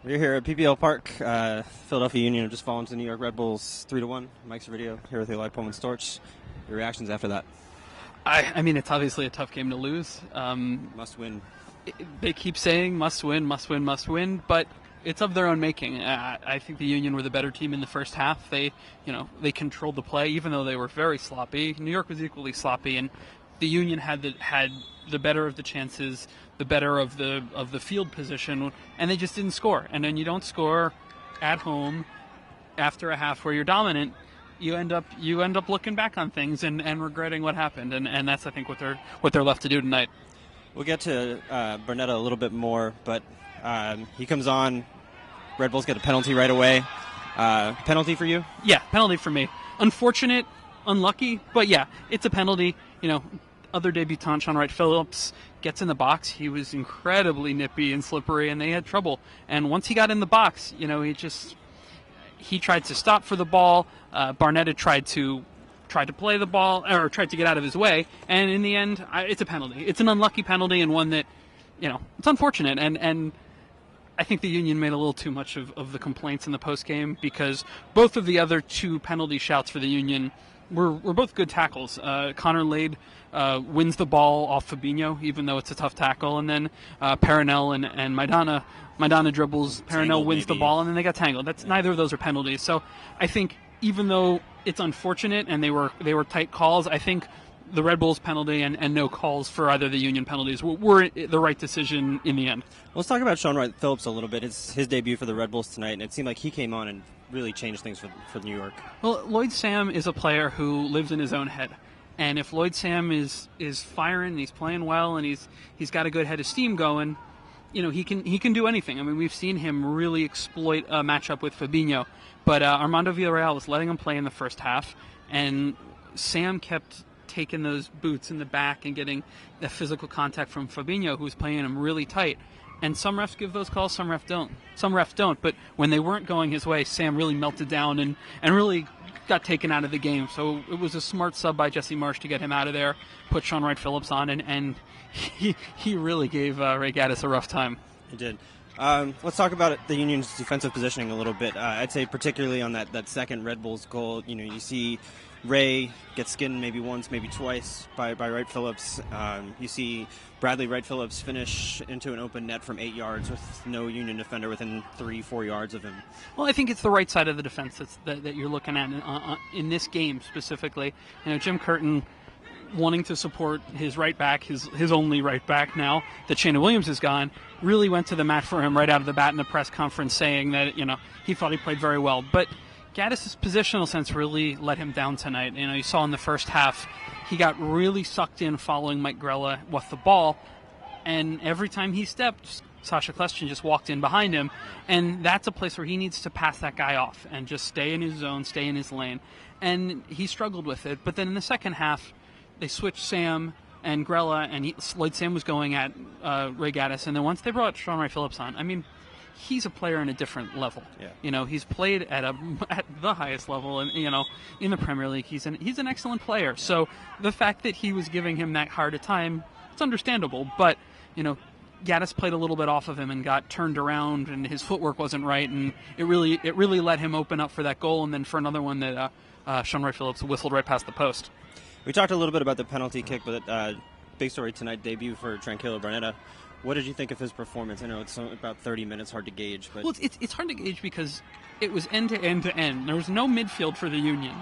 We're here at PPL Park. Philadelphia Union have just fallen to the New York Red Bulls 3-1. Mike's video here with Eli and Storch. Your reactions after that? I mean, it's obviously a tough game to lose. Must win. They keep saying must win, must win, must win, but it's of their own making. I think the Union were the better team in the first half. They controlled the play, even though they were very sloppy. New York was equally sloppy, and the Union had the better of the chances, the better of the field position, and they just didn't score. And then you don't score at home after a half where you're dominant. You end up looking back on things and regretting what happened, and that's I think what they're left to do tonight. We'll get to Barnetta a little bit more, but he comes on. Red Bulls get a penalty right away. Penalty for you? Yeah, penalty for me. Unfortunate, unlucky, but yeah, it's a penalty. Other debutant Sean Wright-Phillips gets in the box. He was incredibly nippy and slippery, and they had trouble. And once he got in the box, he tried to stop for the ball. Barnetta tried to play the ball, or tried to get out of his way, and in the end, it's a penalty. It's an unlucky penalty, and one that, it's unfortunate. And I think the Union made a little too much of the complaints in the postgame, because both of the other two penalty shouts for the Union were both good tackles. Connor Lade wins the ball off Fabinho, even though it's a tough tackle, and then Perenelle and Maidana dribbles. Perenelle wins the ball, and then they got tangled. Neither of those are penalties. So I think even though it's unfortunate and they were tight calls, I think the Red Bulls penalty and no calls for either the Union penalties were the right decision in the end. Let's talk about Sean Wright-Phillips a little bit. It's his debut for the Red Bulls tonight, and it seemed like he came on and really changed things for New York. Well, Lloyd Sam is a player who lives in his own head. And if Lloyd Sam is firing and he's playing well and he's got a good head of steam going, he can do anything. I mean, we've seen him really exploit a matchup with Fabinho. But Armando Villarreal was letting him play in the first half, and Sam kept taking those boots in the back and getting the physical contact from Fabinho, who was playing him really tight. And some refs give those calls, some refs don't. But when they weren't going his way, Sam really melted down and really got taken out of the game. So it was a smart sub by Jesse Marsh to get him out of there, put Sean Wright-Phillips on, and he really gave Ray Gaddis a rough time. He did. Let's talk about the Union's defensive positioning a little bit. I'd say particularly on that second Red Bulls goal, you see Ray get skinned maybe once, maybe twice by Wright-Phillips. You see Bradley Wright-Phillips finish into an open net from 8 yards with no Union defender within 3-4 yards of him. Well, I think it's the right side of the defense that you're looking at in this game specifically. Jim Curtin wanting to support his right back, his only right back now that Shannon Williams is gone, really went to the mat for him right out of the bat in the press conference, saying that he thought he played very well. But Gaddis' positional sense really let him down tonight. You saw in the first half he got really sucked in following Mike Grella with the ball, and every time he stepped, Sasha Kleshin just walked in behind him, and that's a place where he needs to pass that guy off and just stay in his zone, stay in his lane. And he struggled with it. But then in the second half, they switched Sam and Grella, and Lloyd Sam was going at Ray Gaddis, and then once they brought Sean Wright-Phillips on, I mean, he's a player in a different level. Yeah. He's played at the highest level, and in the Premier League, he's an excellent player. Yeah. So the fact that he was giving him that hard a time, it's understandable. But Gaddis played a little bit off of him and got turned around, and his footwork wasn't right, and it really let him open up for that goal, and then for another one that Sean Wright-Phillips whistled right past the post. We talked a little bit about the penalty kick, but big story tonight, debut for Tranquillo Barnetta. What did you think of his performance? I know it's about 30 minutes, hard to gauge. But well, it's hard to gauge because it was end to end to end. There was no midfield for the Union.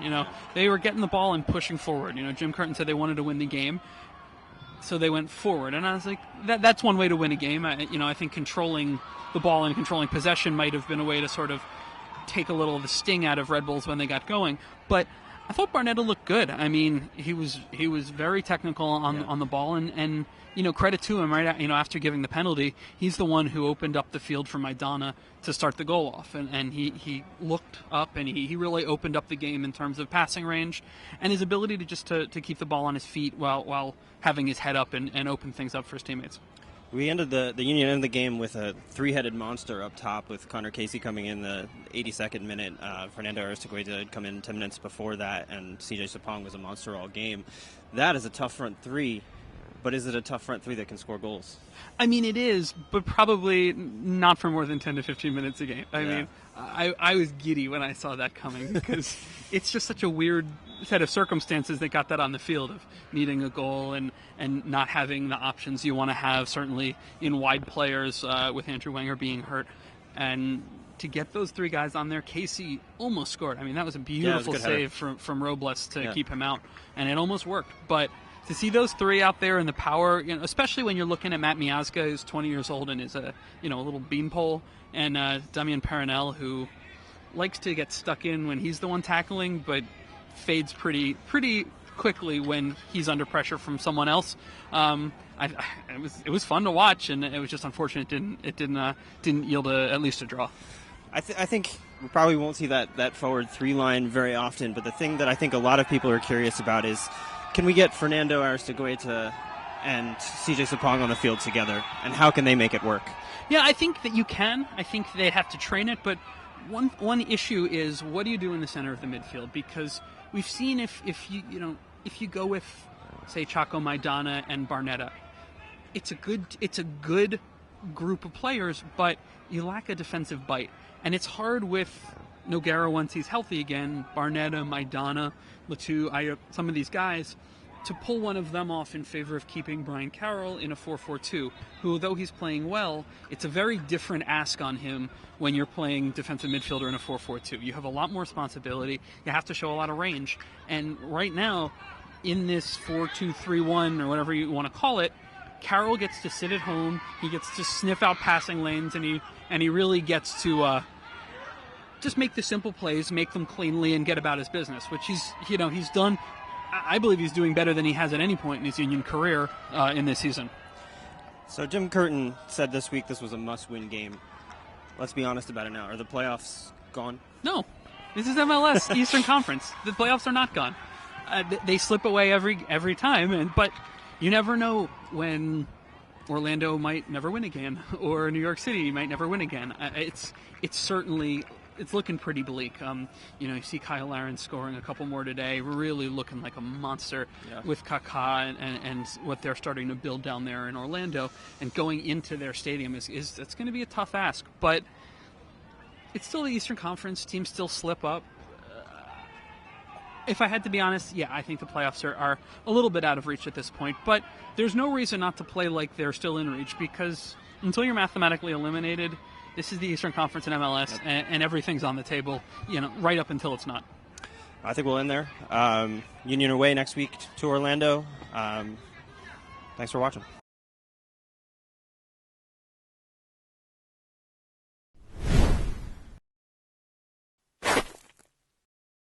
They were getting the ball and pushing forward. Jim Curtin said they wanted to win the game, so they went forward. And I was like, that's one way to win a game. I think controlling the ball and controlling possession might have been a way to sort of take a little of the sting out of Red Bulls when they got going. But I thought Barnetta looked good. I mean, he was very technical on the ball, and credit to him. Right, after giving the penalty, he's the one who opened up the field for Maidana to start the goal off, and he looked up and he really opened up the game in terms of passing range and his ability to keep the ball on his feet while having his head up and open things up for his teammates. We ended the Union ended the game with a three-headed monster up top with Connor Casey coming in the 82nd minute. Fernando Aristeguieta had come in 10 minutes before that, and CJ Sapong was a monster all game. That is a tough front three. But is it a tough front three that can score goals? I mean, it is, but probably not for more than 10 to 15 minutes a game. I mean, I was giddy when I saw that coming because it's just such a weird set of circumstances that got that on the field of needing a goal and not having the options you want to have, certainly in wide players with Andrew Wenger being hurt. And to get those three guys on there, Casey almost scored. I mean, that was a beautiful save from Robles to keep him out, and it almost worked. But to see those three out there in the power, especially when you're looking at Matt Miazga, who's 20 years old and is a little beanpole, and Damian Perenelle, who likes to get stuck in when he's the one tackling, but fades pretty quickly when he's under pressure from someone else. It was fun to watch, and it was just unfortunate it didn't yield at least a draw. I think we probably won't see that forward three line very often, but the thing that I think a lot of people are curious about is, can we get Fernando Aristeguieta and CJ Sapong on the field together, and how can they make it work? Yeah, I think that you can. I think they have to train it, but one issue is, what do you do in the center of the midfield? Because we've seen if you go with, say, Chaco Maidana and Barnetta, it's a good group of players, but you lack a defensive bite. And it's hard with Nogueira once he's healthy again, Barnetta, Maidana, Latu, some of these guys, to pull one of them off in favor of keeping Brian Carroll in a 4-4-2, who, though he's playing well, it's a very different ask on him when you're playing defensive midfielder in a 4-4-2. You have a lot more responsibility. You have to show a lot of range. And right now, in this 4-2-3-1, or whatever you want to call it, Carroll gets to sit at home. He gets to sniff out passing lanes, and he really gets to just make the simple plays, make them cleanly, and get about his business, which he's done. I believe he's doing better than he has at any point in his Union career in this season. So Jim Curtin said this week this was a must-win game. Let's be honest about it now. Are the playoffs gone? No. This is MLS Eastern Conference. The playoffs are not gone. They slip away every time, but you never know when Orlando might never win again, or New York City might never win again. It's certainly... It's looking pretty bleak. You see Kyle Larin scoring a couple more today, really looking like a monster with Kaká and what they're starting to build down there in Orlando. And going into their stadium is it's going to be a tough ask. But it's still the Eastern Conference. Teams still slip up. If I had to be honest, I think the playoffs are a little bit out of reach at this point. But there's no reason not to play like they're still in reach, because until you're mathematically eliminated, this is the Eastern Conference in MLS, and everything's on the table, right up until it's not. I think we'll end there. Union away next week to Orlando. Thanks for watching.